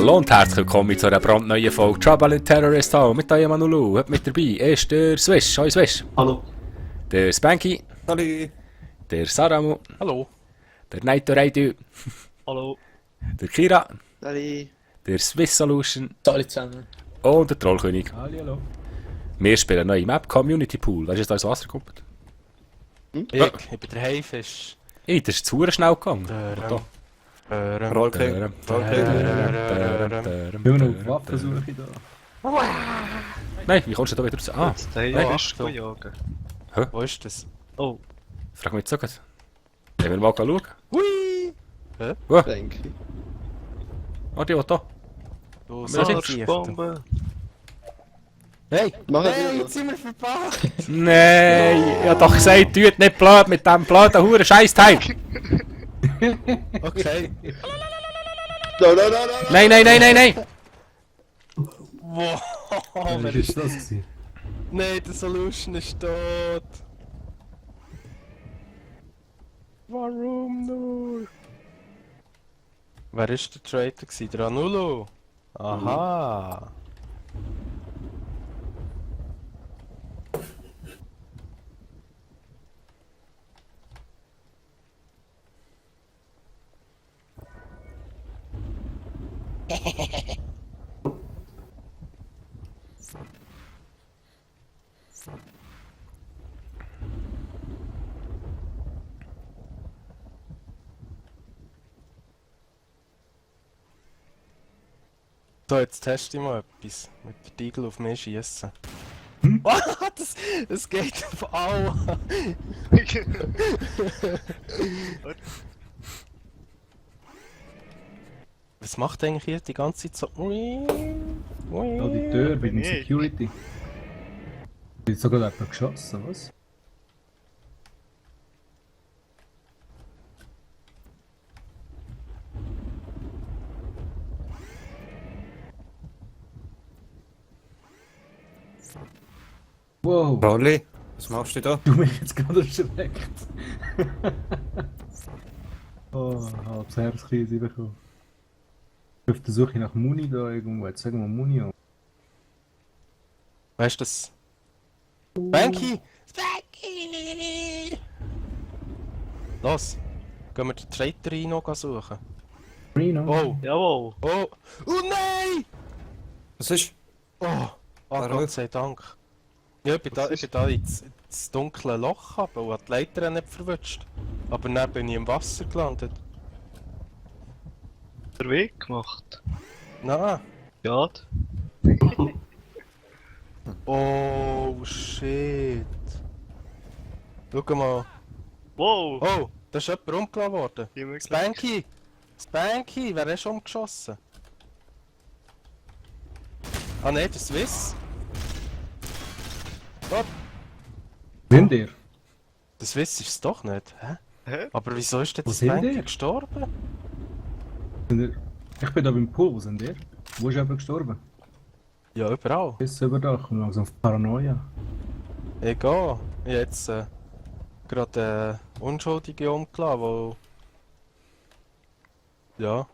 Hallo und herzlich willkommen zu einer brandneuen Folge Trouble in Terrorist Town mit der Manulu. Heute mit dabei ist der Swish. Hoi Swish. Hallo. Der Spanky. Hallo. Der Saramu. Hallo. Der Naito Raidu. Hallo. Der Kira. Hallo. Der Swiss Solution. Hallo zusammen. Und der Trollkönig. Hallo. Wir spielen eine neue Map, Community Pool. Weißt du, dass da ins Wasser kommt? Ich bin der Haifisch. Ey, das ist zu schnell gegangen. Rollkrieg. Nur noch Waffensuche da. Nein, wie kommst du da wieder raus? Ah, Der nein. Haifisch jagen. Hä? Wo ist das? Oh. Frag mich jetzt so gut. Wollen wir mal schauen? Hui! Wo? Denke ich. Ah, die da. Du Wir sind Arschbombe. Hey! Machen Hey, wir jetzt sind wir verpackt! Nein, ich hab doch gesagt, tut nicht blöd mit dem blöden Huren Scheißteil. Okay. No. Nein. Wow! Wer ist das gewesen? Nein, der Solution ist tot! Warum nur? Wer ist der Traitor gewesen? Der Anulo? Aha! So, jetzt teste ich mal etwas. Mit der Diegel auf mich schießen. Das geht auf Aua! Was macht eigentlich hier die ganze Zeit so? Ja, die Tür bei dem Security. Wird sogar jemand geschossen, was? Wow, Rolli, was machst du da? du mich jetzt gerade erschreckt. Oh, halbes Herzkrise bekommen. Ich bin auf der Suche nach Muni da irgendwo. Jetzt sagen wir Muni an. Weißt du das? Spanky! Spanky! Los! Gehen wir den Traitor rein noch suchen. Reno? Oh! Jawohl. Oh! Oh nein! Was ist? Oh! Warum? Gott sei Dank. Ja, ich bin da ins dunkle Loch runter und habe die Leiter nicht verwutscht. Aber dann bin ich im Wasser gelandet. Der Weg gemacht. Nein! Ja. Oh shit! Schau mal! Wow. Oh! Da ist jemand umgelassen worden! Wie möglich. Spanky! Spanky! Wer ist umgeschossen? Ah ne, der Swiss! Gott! Sind ihr? Der Swiss ist es doch nicht, hä? Hä? Aber wieso ist Wo jetzt sind Spanky ihr? gestorben? Sind ihr? Ich bin da beim Pool, wo sind ihr? Wo ist jemand gestorben? Ja, überall. Bis über da, ich komme langsam auf Paranoia. Egal. Jetzt gerade Unschuldige umgelassen, wo... Ja.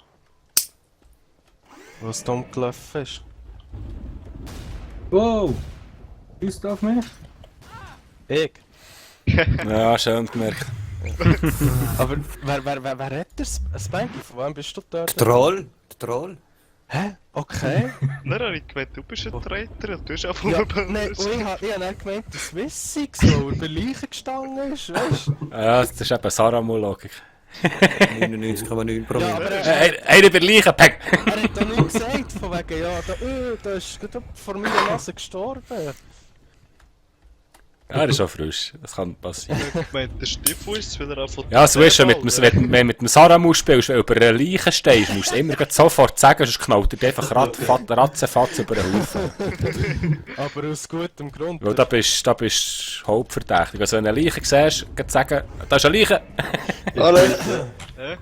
Was dumm gelaufen ist. Wow! Schießt auf mich? Ich? Ja, schön gemerkt. Aber wer hat das? Spanky? Von wem bist du dort? Troll? Der Troll? Hä? Okay. Dann habe ich gemeint, du bist ein Traitor und du hast auch Ja, ja, nein, und ich hab nicht gemeint, der Swiss sei so, weil er bei Leichen gestanden ist, weißt du? Ja, das ist eben Saramu-Logik. 99,9%. Ja, aber Einer bei Leichen, Peng! er hat doch nicht gesagt, von wegen, ja, da ist gerade vor meiner Nase gestorben. Ja, das ist schon frisch. Das kann passieren. ich habe gemeint, der Stiefel ist es, weil er einfach... Ja, so ist es, wenn du mit dem Saramu spielst, wenn du über eine Leiche stehst, musst du immer gleich sofort sagen, sonst knallt er dir einfach ratzefatz über den Haufen. Aber aus gutem Grund. Weil da bist du hauptverdächtig. Also wenn du eine Leiche siehst, gleich sagen, da ist eine Leiche! Hallo! Hä?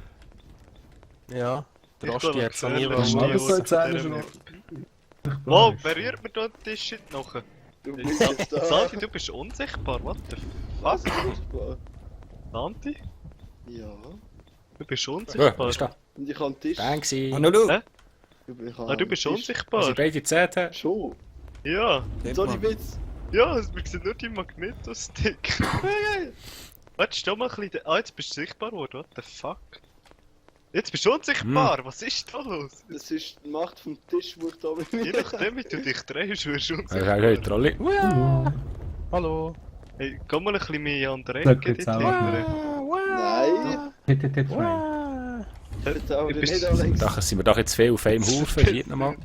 Ja, der Ich Rosti glaub, hat es an ich nie sehe, Ja, was das soll jetzt einer schon Wow, wer rührt mir da den Tisch nachher? Du bist jetzt da. Salvi, du bist unsichtbar, what the... Was? Santi? Ja. Du bist Ja, unsichtbar. ist da. Und ich kann den Tisch. Banksy. Hallo! Hä? Ah, du bist unsichtbar. Also beide Zähne. Schon. Ja. Sorry, Witz. Ja, wir sehen nur die Magneto-Stick. Warte, steh mal ein bisschen... Ah, jetzt bist du sichtbar geworden, what the fuck? Jetzt bist du unsichtbar, was ist da los? Das ist die Macht vom Tisch, wo ich da bin. Je nachdem, wie du dich drehst, wirst du Hey, unsichtbar. hey, hey, Trolli. Hallo. Hey, komm mal ein bisschen mehr an der Sag Ecke. jetzt dort auch hinten. Nein, Hit, Frank. jetzt auch Du bist- nicht, Alex. Da sind wir doch jetzt viel auf einem Haufen, hier nochmal.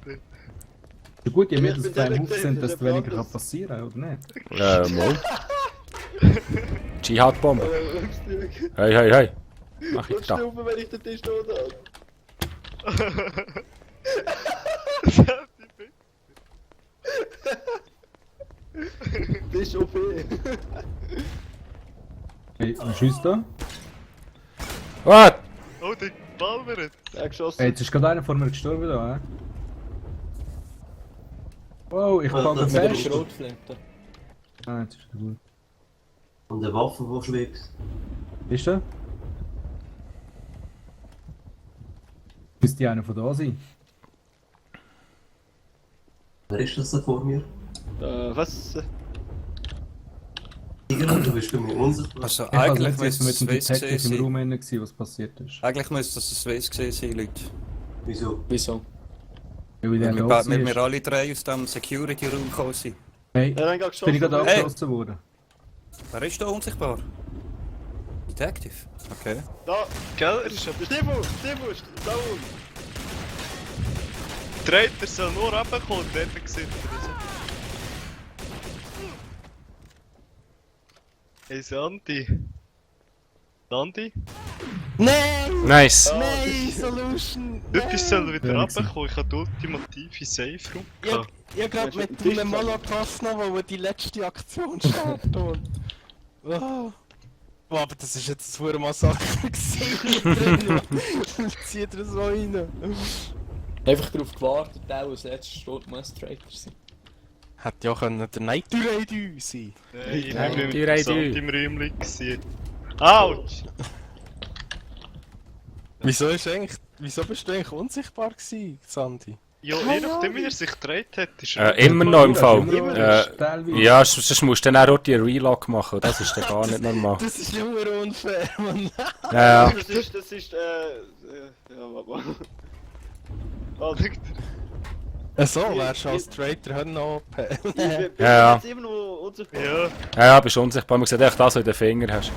So gut, je mehr Ich das bin auf einem der Haufen sind, desto der weniger kann Brandes. passieren, oder nicht? Mal. Dschihad-Bombe. Ups, schau. Hey, hey, hey. Mach ich Rutsch da. du auf, wenn ich den Tisch da habe. Tisch OP. Hey, was ist da? What? Oh, der Ball wird. Er geschossen. Hey, jetzt ist gerade einer vor mir gestorben da, hä? Wow, ich fange Mit der fest. Schrotflinte. Ah, jetzt ist er gut. Und eine Waffe, die schlägt. Ist er? Müsste einer von da sein? Wer ist das da vor mir? Was? Tiger, du bist mir unsichtbar. Also Ich habe eigentlich letztens müsste mit es dem Swiss Detective im gewesen Raum innen gewesen, was passiert ist. sein. Eigentlich müsste es Swiss gewesen sein, Leute. Wieso? Wieso? Weil der Weil da wir war. alle drei aus dem Security-Raum gekommen sind. Hey, Ja, dann bin ich gerade Hey. abgeschossen worden? Wer ist da unsichtbar? Detective. Okay. Da, Gell, er ist aber... Stiefel, da oben. Der Traitor soll nur runterkommen und dort gesehen oder so. Hey Sandy. Sandy? Nein! Nice. Nein, Solution! Etwas soll wieder Ja, runterkommen, ich habe die ultimative Safe-Room Ja, gehabt. ich gerade Willst du mit mit dem Tisch einem zusammen? Molotow noch, wo die letzte Aktion starten und... Oh. Oh, aber das ist jetzt ein verdammtes Massaker gewesen. Zieht er so rein. Einfach darauf gewartet, der als letzter Sturm muss Traitor sein. Hätte ja können der Night Raid sein. Nein, ich Nein, bin mit die dem Reihe, Sand die. im Räumchen gewesen. Autsch! Wieso bist du eigentlich unsichtbar gewesen, Sandy? Ja, je nachdem wie er sich gedreht hat, ist Immer noch im Fall. Teilweise. Ja, sonst musst du dann auch die Relog machen, das ist dann gar nicht normal. Das ist immer unfair, Mann. Ja, ja. Das ist, ja, warte. Warte. So, wärst du als Traitor noch OP. Ich bin Ja. jetzt immer noch unsichtbar. Ja, Ja, bist unsichtbar. Man sieht echt das, was du in den Finger hast.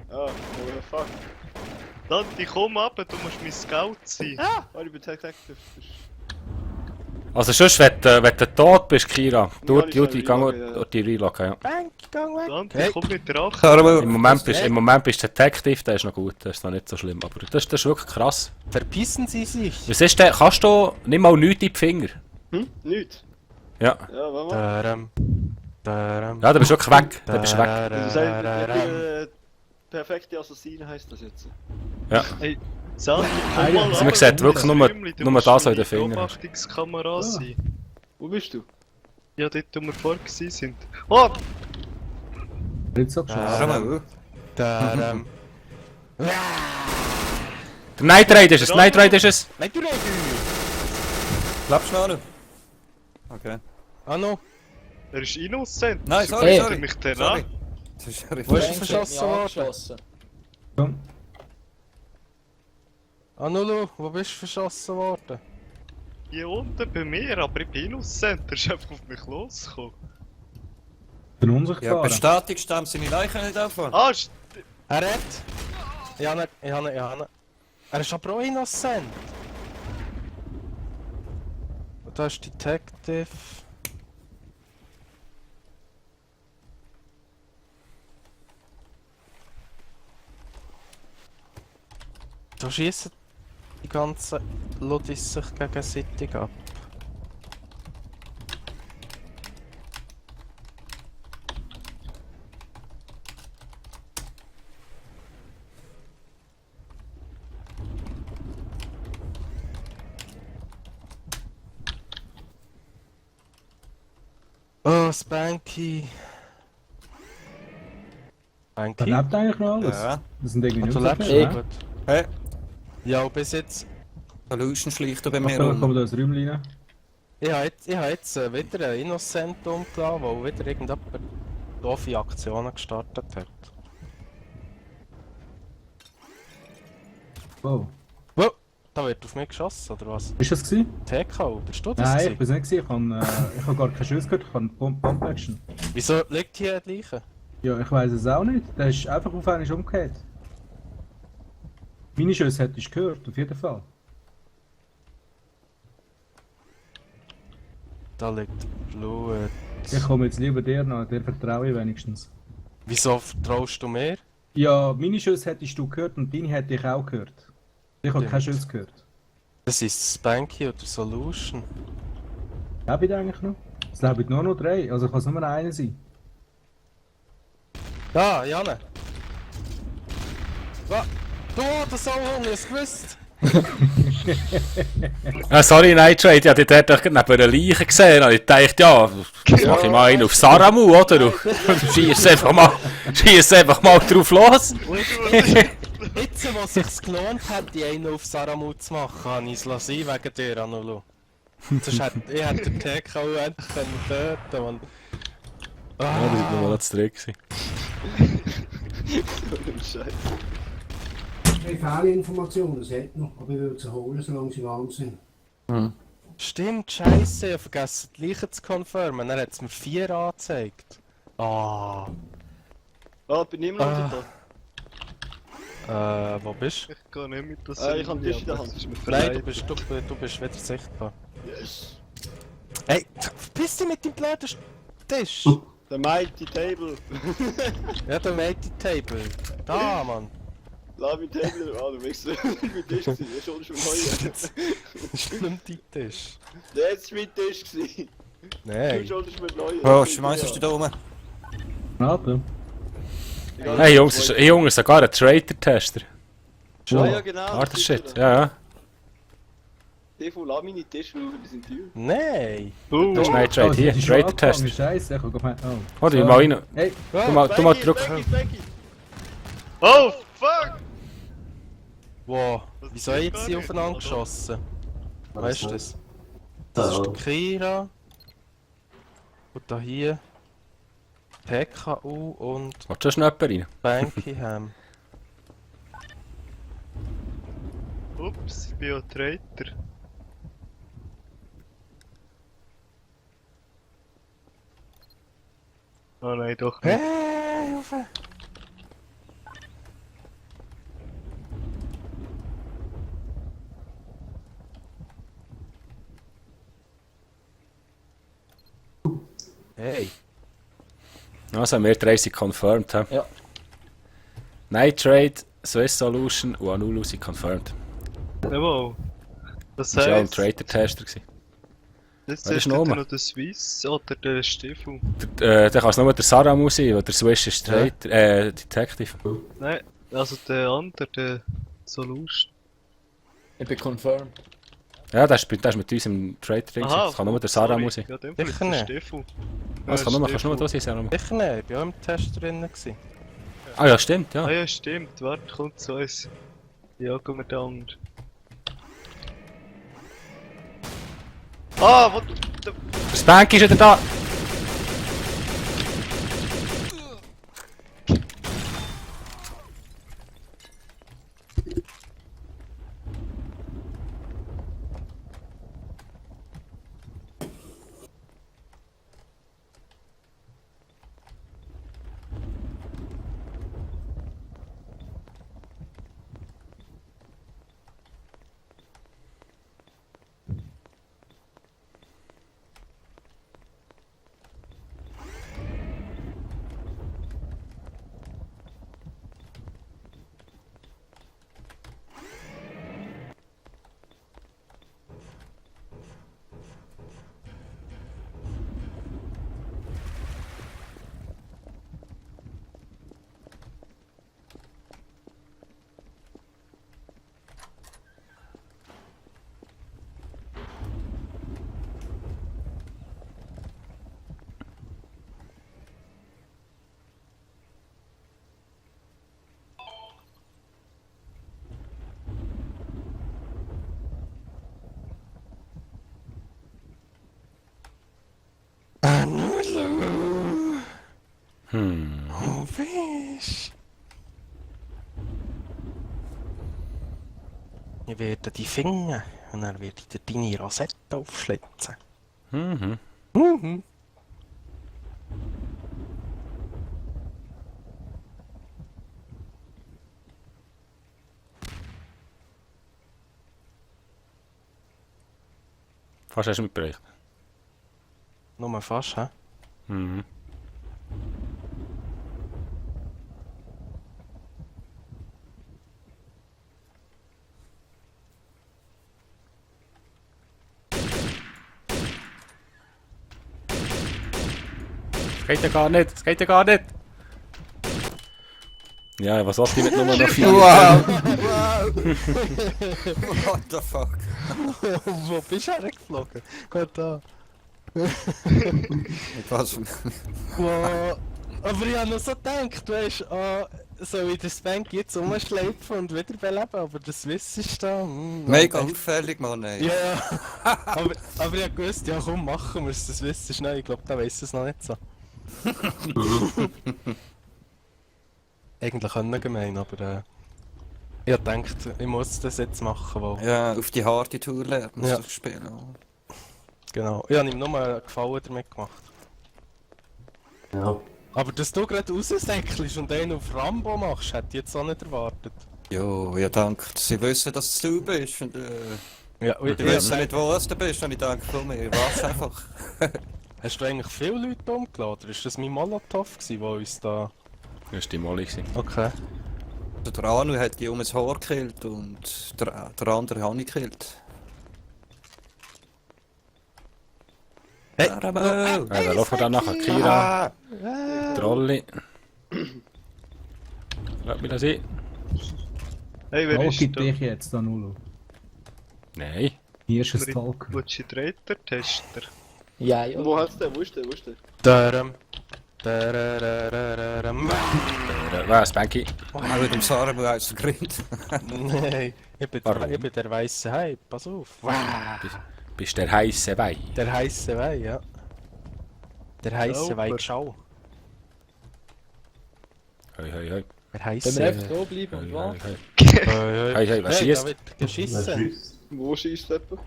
Ah, oh fuck. Sandy, komm runter, du musst mein Scout sein. Oh, ich bin Detective. Also sonst, wenn du tot bist, Kira, Ja, durch ich die soll gang Relog, ja. durch die Relog, ja. Bank, gang weg. Sandy, Hey. komm mit der Acht. Im Moment bist du Detective, das ist noch gut, das ist noch nicht so schlimm, aber das ist wirklich krass. Verpissen Sie sich. Was ist denn, kannst du nicht mal nichts in die Finger? Hm? Nicht? Ja. Ja, warte mal. Daram. Ja, du bist wirklich weg, du bist weg. Das heißt, perfekte Assassine heisst das jetzt. Sandy, komm mal Also man runter, sieht du wirklich musst nur- Räumchen, du nur musst das, was in meine den Fingern hast. Beobachtungskamera sein. Wo bist du? Ja, dort, wo wir vorher gewesen sind. Oh! Nicht so geschossen. Daram. Der Night Raid ist es, Night Raid ist es. Night Raid. Bleib schnell. Okay. Anno, Er ist innocent. Nein, Wieso sorry, guckt er sorry. mich denn Sorry. an? Das ist Sheriff. wo ist er Bank hat verschossen mich worden? angeschossen. Komm. Anulu, wo bist du verschossen worden? Hier unten bei mir, aber ich bin innocent. Er ist einfach auf mich losgekommen. Bin Ja, unsichtbar. bestätigt, stammt seine Leiche nicht auffahren. Ah, Er hat. Ich habe ihn. Er ist aber auch innocent. Und da ist Detective. Da schießen die ganzen Ludis sich gegenseitig ab. Oh, Spanky. Da Spanky? lebt eigentlich noch alles. Ja. Das sind irgendwie Du nicht so lebst viele, noch ne? gut. Hey. Ja, und bis jetzt Solution schleicht bei Ach, mir da rum. kommt da ein Räumchen rein. Ich habe jetzt wieder einen Innocent umgelassen, der wieder irgendjemand doofe Aktionen gestartet hat. Wow. Wow, da wird auf mich geschossen, oder was? Ist das gewesen? TK, bist du das? Nein, ich gewesen? bin's nicht gewesen. Ich hab gar keine Schuss gehört, ich habe Bomb-Action. Wieso liegt hier die Leiche? Ja, ich weiß es auch nicht. Der ist einfach auf einmal umgekehrt. Meine Schüsse hättest du gehört, auf jeden Fall. Da liegt Blut. Ich komme jetzt lieber dir nach, der vertraue ich wenigstens. Wieso vertraust du mir? Ja, meine Schüsse hättest du gehört und deine hätte ich auch gehört. Ich habe keine Schüsse gehört. Das ist Spanky oder Solution. Lebe ich eigentlich noch? Es leben nur noch 3, also kann es nur einer sein. Da, Janne! Was? Du, der Sauhund, ich hab's gewusst! Ah, sorry, Nitrate, ich hatte dort doch neben einer Leiche gesehen und ich dachte, ja, jetzt mache ich mal einen auf Saramu, oder? Und schieß einfach mal drauf los. Jetzt, wo es sich gelohnt hat, die einen auf Saramu zu machen, habe ich es lassen wegen dir, Anulu. Sonst hätte ich den TK auch endlich töten, Mann. Ja, das war mal zu Trick. Scheiße. Ich habe Fehlinformationen, es hat noch, aber ich will sie holen, solange sie warm sind. Stimmt, scheiße, ich habe vergessen die Leiche zu confirmen, dann hat es mir 4 angezeigt. Ah. Ah, bin ich immer noch da. Wo bist du? Ich gehe nicht mit das. Ich habe den Tisch in der Hand. Nein, du bist wieder sichtbar. Yes. Hey, verpiss dich mit dem blöden Tisch! Der Mighty Table. Ja, der Mighty Table. Da, Mann. Lass mich Table. Ah, du wächst mein Tisch gewesen. Das ist schon mein Das ist nicht dein Tisch. Das war mein Tisch gewesen. Nein. Du schon mit neu. Oh, schmeißt du da rum? Warte. Hey Jungs, sogar ein Traitor-Tester. Ah, ja, genau. Harder Shit, ja. TV, lass meine Tische schauen, die sind teuer. Nein. Das ist Nitrate, hier, Traitor-Tester. Scheiße, ich hab gemeint. Oh. Oder, mal rein. Hey, Du mal drück. Oh, fuck! Wow. Wieso haben gar sie nicht, aufeinander oder? geschossen? Weißt du das? Das ist der Kira. Und da hier. PKU und Willst du schon jemanden rein? Bankyham. Ups, ich bin ja Traitor. Oh nein, doch nicht. Hey, Hilfe! Hey. Also, wir 30 confirmed. He? Ja. Nitrate, Swiss Solution und Anulu sind confirmed. Jawohl. Das Das war ja ein heisst, Traitor-Tester. jetzt Wer ist ist noch dort oben? noch der Swiss oder der Stiefel. Da kann es nur der Saramu sein, weil der Swiss ist Traitor, Detective. Nein, also der andere, der Solution. Ich bin confirmed. Ja, der ist mit uns im Traitor-Ding. Das kann nur der Saramu sein. Ja, dem Fall ist Sicher der nicht. Stiefel. Das kann nur, kannst nur da sein, Saramu. Sicher nicht, ich war auch im Test drin. Gewesen. Ah ja, stimmt, Ah ja. ja, stimmt. Warte, kommt zu uns. Ja, gehen wir da andere. Ah, was? Der Spanky ist wieder da! Oh, Fisch. Ich werde die finden und dann werde ich dir deine Rosette aufschlitzen. Mhm. Mhm. Fast hast du mitgebracht. Nur fast, hä? Mhm. Das geht ja gar nicht, das geht ja gar nicht. Ja, was sollte ich mit Nummer noch 4? Wow! What the fuck? Wo bist du hergeflogen? Gut da. Was? Wow. Aber ich habe noch so gedacht, weißt du, soll ich den Spank jetzt umschleifen und wiederbeleben, aber das Swiss ist da. Mega auffällig, Mann, ey. Ja, aber ich habe gewusst, ja komm, machen wir es, das Swiss ist neu, ich glaube, der weiss es noch nicht so. Eigentlich können gemein, aber ich habe gedacht, ich muss das jetzt machen, weil... Ja, auf die harte Tour lernen, Ja. das spielen. Genau, ich habe ihm nur einen Gefallen damit gemacht. Ja. Aber dass du gerade raussäckelst und einen auf Rambo machst, hätte ich jetzt auch nicht erwartet. Jo, ja, danke. Sie wissen, dass du bist und Ja, die wissen nicht, wo du bist und ich denke, komm, ich warte einfach. Hast du eigentlich viele Leute umgeladen? Oder ist das mein Molotow gewesen, der uns da... Das war die Molly. Okay. Also der Anu hat die um das Haar gekillt und der andere habe ich gekillt. Hey! Caramel! Dann laufen wir dann nachher Kira, Trolli. Lass mich das sehen. Hey, wer Oh, ist gibt da? dich jetzt, Danilo. Nein. Hier ist ein Stalker. Willst du den Retter-Tester? Ja, ja. Wo hat's den? Wo ist der? Wo ist der? Dörrem. Dörrem. Was, Spanky? Auch mit dem Sarah aus dem Grind. Nein, ich bin Warum? der weiße Hai, pass auf. Bist der heiße Wein? Der heiße Wei, ja. Der heiße Sauber. Wei, schau. Hoi, hoi, hoi. Der Wenn heiße... wir einfach da bleiben und Hoi, warten. hoi. Hoi, hoi, was Hey, schießt? da wird geschissen. Wo schießt jemand?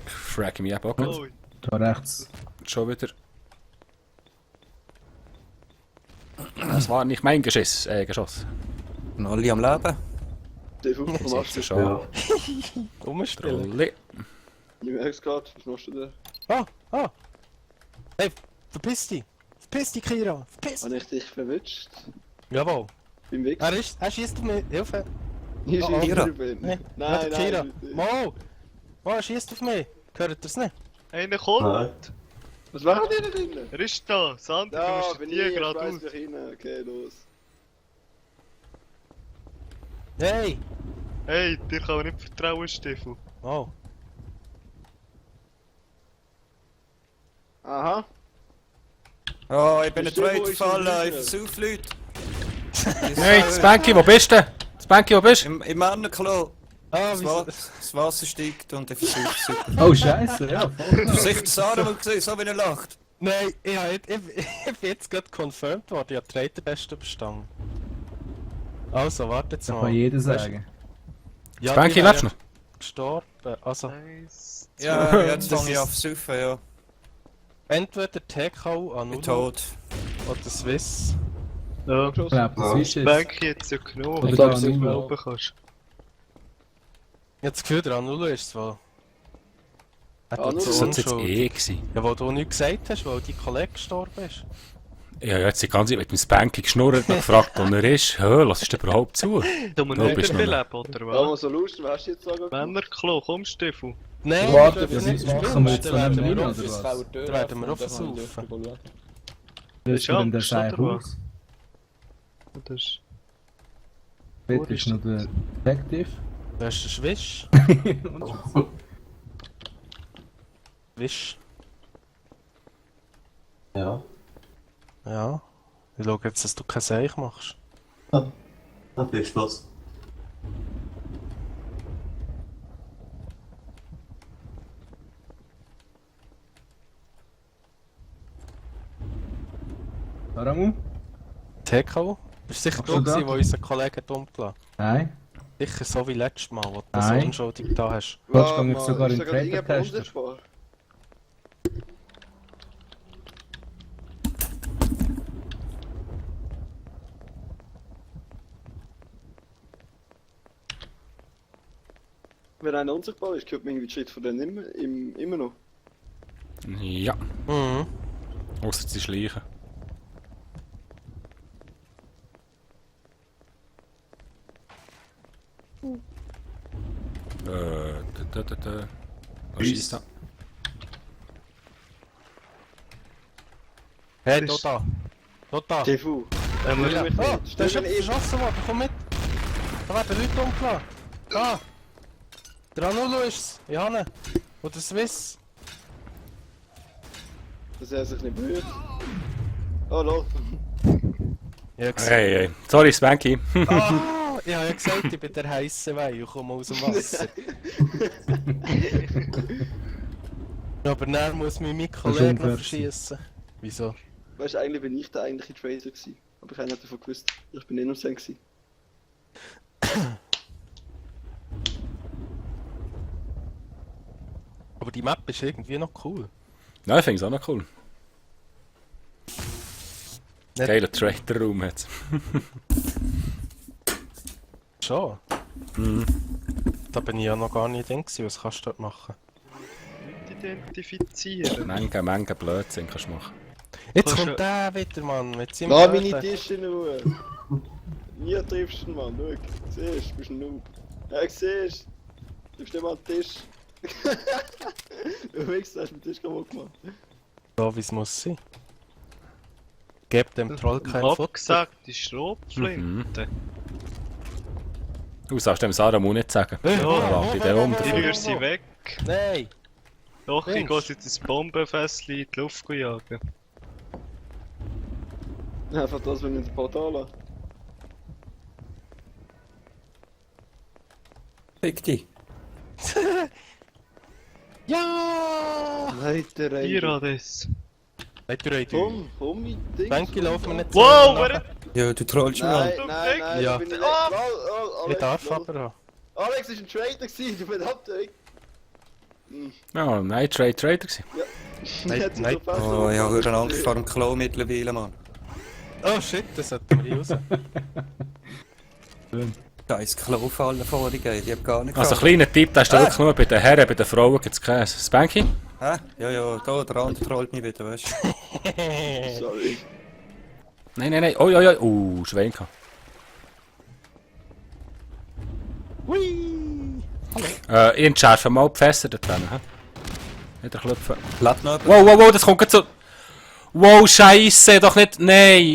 Frag mich ab, okay. Oh, Da rechts. Schon wieder. Das war nicht mein Geschoss. Und alle am Leben. Stefan, was Das machst ist du? schon. Rumspielen. Trolli. Ich merk's grad, was machst du da? Hey, verpiss dich. Verpiss dich, Kira. Verpiss dich. Habe ich dich verwünscht? Jawohl. Beim Weg? Er schießt auf mich. Hilfe. Ich Oh, schieße Kira. drüber. Nein, Nein, Kira. nein. bitte. Mo! Mo, er schießt auf mich. Hört ihr es nicht? einer kommt! Was machen die da drinnen? Er ist da! Sander, du Ja, musst bin die ich, geradeaus! schmeiß mich rein. Okay, los. Hey! Hey, dir kann man nicht vertrauen, Stefan. Oh. Aha. Oh, ich bin Bist ein du, Trade wo ist gefallen, der ich Leute? versuche Leute. Hey, Spanky, wo bist du? Spanky, wo bist du? Im Männerklo. Ah, Das Wasser steigt und ich versuche es. Oh, Scheiße, ja, voll. Du hast sicher Sarah mal gesehen, so wie er lacht. Nein, ich bin jetzt gerade confirmed worden. Ich habe die Reiterteste bestanden. Also, warte jetzt Das mal. kann jeder Weißt du- sagen. Ja, Spanky, die wäre lebst du noch? gestorben. Also, Nice. Ja, jetzt Das fange ich ist- an zu saufen, ja. entweder TKO an Bin 0 tot. oder Swiss. Ja, Ich glaube, das ist es. Bank jetzt ja genommen, Oder wenn da du so Null. glauben kannst. Ich habe das Gefühl, der Anulo ist es, weil... Er Anulo? tut so Das war jetzt unschuldig. gewesen. Ja, weil du nichts gesagt hast, weil dein Kollege gestorben ist. Ja, jetzt die ganze Zeit mit dem Spanky geschnurrt und gefragt, wo er ist. Hä, lass ist überhaupt zu? Du musst Da nicht bist du noch. beleben, oder Ja, was? mal so lustig, was hast du jetzt sagen? Männerklo, komm Stefan. Nein, Warte, wir dürfen ja, nicht das spielen, machen wir jetzt dann von werden einem wir Rein, auf- oder was? Da werden wir aufsaufen. Löst Ja, denn der ist Scheich oder aus? Das ist... Dort ist noch der Detective. Wer ist der Schwisch? Wisch. Ja. Ja. Ich schau jetzt, dass du kein Seich machst. Dann viel Spaß. Saramu? TKO? Bist du sicher Machst du du da? gewesen, wo unser Kollege dumm gelassen? Nein. Sicher so wie letztes Mal, wo du Nein. so unschuldig da hast. Willst du mich sogar ist in da gerade irgendjemand Trader-Tester? unsichtbar? Wenn einer unsichtbar ist, hört man irgendwie die Schritt von denen immer noch. Ja, Mhm. ausser sie schleichen. Was ist das? Hey, da. Da. TV. Ja. Oh, der ist Stell jemand mir verschossen worden, komm mit! Da werden Leute umgelassen! Da! Der Anulu ist's, Johanne! Oder Swiss! dass er sich nicht berührt. Oh lol. Ja, Hey, hey. Sorry, Spanky. Ah, ich habe ja gesagt, ich bin der heisse Wein und komme aus dem Wasser. Aber dann muss mich mein Kollege noch unfair. verschießen. Wieso? Weißt du, eigentlich bin ich der eigentliche Trader gewesen. Aber ich habe nicht davon gewusst. Ich bin innocent gewesen. Aber die Map ist irgendwie noch cool. Nein, ich finde es auch noch cool. Nicht- Geiler Trader-Raum jetzt. Schon? Da bin ich ja noch gar nicht drin gewesen. Was kannst du dort machen? Nicht identifizieren. Menge Blödsinn kannst du machen. Jetzt Kannst kommt du- der wieder, Mann, mit seinem Lass meine Birthday. Tische in Ruhe. Nie triffst du ihn, Mann. Schau. Siehst du, bist ein Noob. Ja, siehst du. Triffst nicht mal den Tisch. Du Wichser, hast den Tisch kaputt gemacht. So wie es muss sein. Gebt dem Troll kein Hab Futter. gesagt, die Schrotflinte. Du sollst dem Saramu nicht sagen. Hey, Ja, warte, der um. Ich rühre sie weg. Nein! Doch, ich Mensch. gehe jetzt das Bombenfässchen in die Luft jagen. Einfach das, wenn ich ins Portal lasse. Fick dich. Ja! Leiter, Hier das. Leute, Leute. Komm mit Ding. Danke, laufen wir nicht Wow, nachher. wer? Ja, du trollst mich Nein, an. nein, Ja. ich bin nicht. Ah! Oh, Ich darf Alex, aber auch. Alex ist ein Trader gewesen, du verdammter. Ja, nein, Trader gewesen. Nein, nein. Oh, ich habe Angst vor dem Klo mittlerweile, Mann. Oh shit, das sollten wir hier raus. Scheiß Klo fallen vorhin, ich hab gar nicht Also, gehabt. kleiner Tipp, da ist der wirklich nur bei den Herren, bei den Frauen gibt es Käse. Spanky? Hä? Ja, ja, da, der andere trollt mich wieder, weißt du. Sorry. Nein. Oh, ja. Schwein gehabt. Hui! Ich entschärfe mal die Fässer da drin. Hä? Nicht klopfen. Lebt noch jemand? Wow, das kommt grad so. Wow, Scheiße, doch nicht. Nein.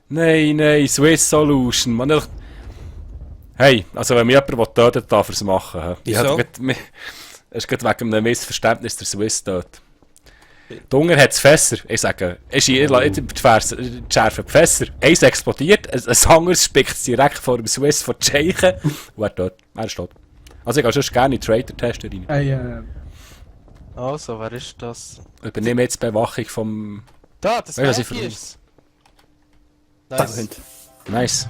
Nein, Swiss Solution. Man, doch... Hey, also wenn mir jemand töten darf er es machen. Hä? Wieso? Es ist gerade wegen einem Missverständnis der Swiss tot. Der Hunger hat Fässer. Ich sage, ich schärfe die Fässer. Eins explodiert, ein anderes spickt es direkt vor dem Swiss vor die Scheiche. Und er tot. Er ist tot. Also ich gehe sonst gerne in Trader-Tester rein. Hey, Also, wer ist das? Übernehme jetzt die Bewachung vom... Da, das Ja, was ich Maggie verliere. ist's. Nice. Nice.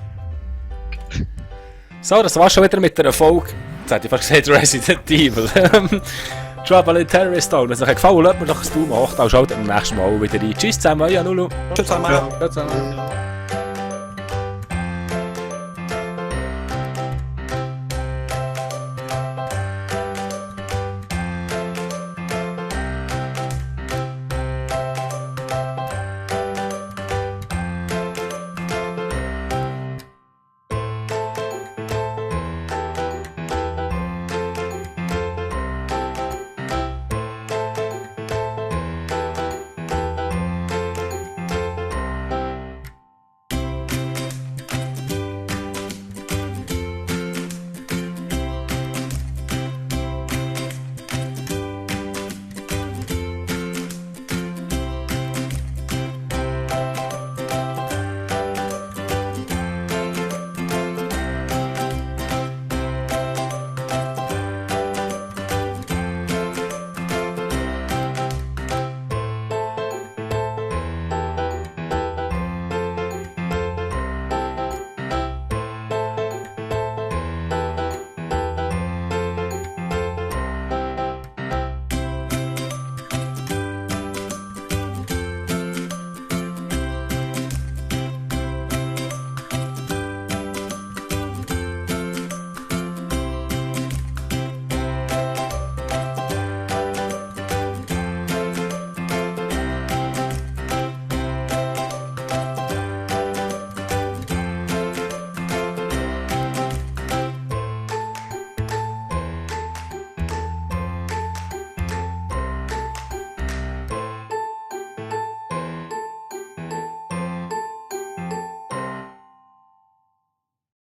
So, das war's schon wieder mit der Erfolg. Jetzt hätte ich fast gesagt Resident Evil. Trouble in Terrorist Town. Wenn es euch gefallen hat, lasst mir doch ein Daumen hoch. Dann schaut beim nächsten Mal wieder rein. Tschüss zusammen, euer Lulu. Tschüss zusammen. Ciao zusammen.